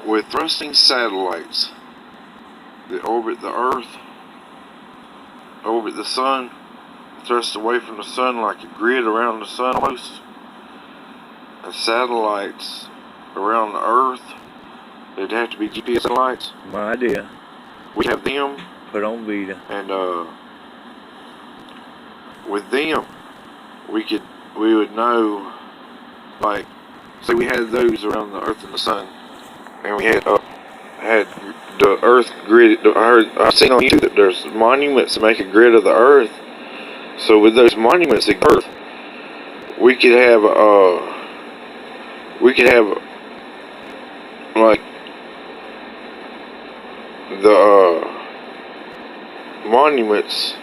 with thrusting satellites that orbit the Earth, orbit the Sun, thrust away from the Sun like a grid around the Sun almost, and satellites around the Earth. They'd have to be GPS satellites. My idea. We have them. Put on Vita. And with them, we would know, like, say we had those around the Earth and the Sun, and we had the Earth grid. I've seen on YouTube that there's monuments to make a grid of the Earth. So with those monuments of the Earth, we could have like the monuments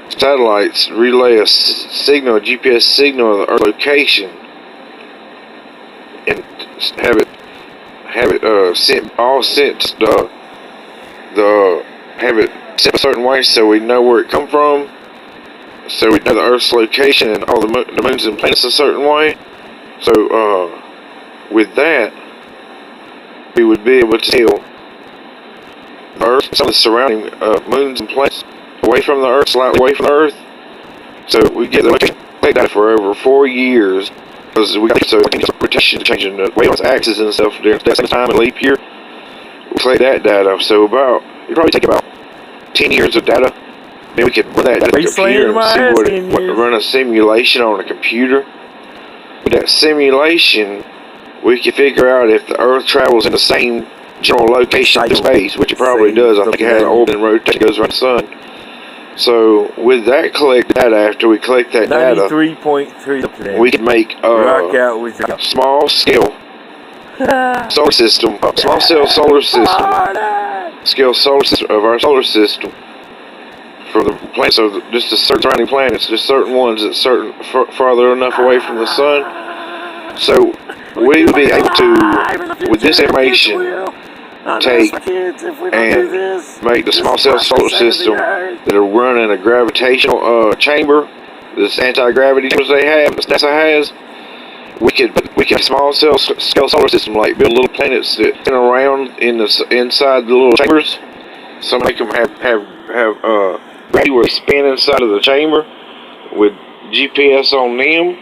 satellites relay a signal, a GPS signal of the Earth location, and have it sent a certain way, so we know where it come from, so we know the Earth's location and all the moons and planets a certain way. So with that, we would be able to tell the Earth and some of the surrounding moons and planets away from the Earth, slightly away from the Earth. So we get the location data for over 4 years, because we got rotation changing the way on its axis and stuff during that same time in leap year. We collect that data. So it'd probably take about 10 years of data. Then we could run that data on a computer and run a simulation on a computer. With that simulation, we could figure out if the Earth travels in the same general location in space, which it probably does. I think it has an orbit and rotation that goes around the Sun. So with that collected data, after we collect that data, 93.3, we can make a small scale solar system, small cell solar system, of our solar system for the planets, so just the surrounding planets, just certain ones that farther enough away from the Sun. So we would be able to, with this information, take and make the small cell solar system that'll run in a gravitational chamber, this anti-gravity chambers they have, this NASA has. We could have a small scale solar system, like build little planets that spin around inside the little chambers. So make them have gravity where they spin inside of the chamber with GPS on them,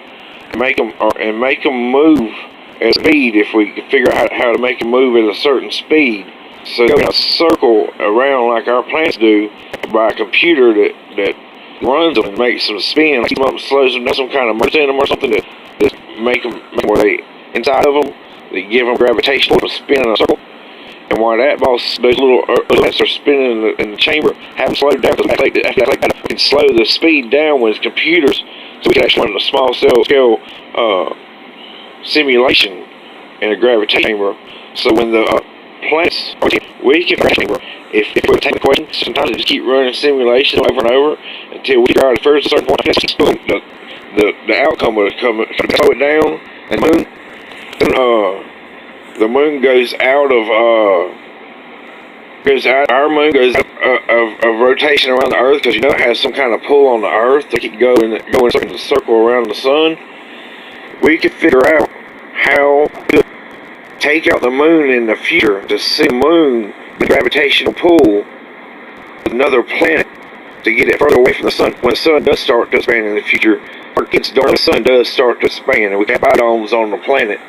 and make them move at speed. If we could figure out how to make them move at a certain speed, so they're gonna circle around like our planets do by a computer that runs them and makes them spin, keeps them up and slows them down, some kind of motor in them or something that make them where they inside of them, they give them gravitation to spin in a circle. And while those little planets are spinning in the chamber, have them slowed down, because after that, we can slow the speed down with computers, so we can actually run a small cell scale simulation in a gravitational chamber. So when the planets, we can if we take the question, sometimes we just keep running simulations over and over until we figure out at first a certain point, the outcome will come, slow it down, and the moon goes out of our moon goes out of rotation around the Earth, because it has some kind of pull on the Earth to keep going in a circle around the Sun. We could figure out how to take out the moon in the future, to see the moon, the gravitational pull with another planet, to get it further away from the Sun. When the Sun does start to expand in the future, or gets dark, the Sun does start to expand, and we can have biodomes on the planet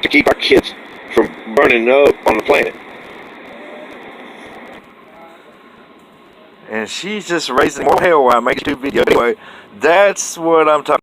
to keep our kids from burning up on the planet. And she's just raising more hell while I make a video. Anyway, that's what I'm talking about.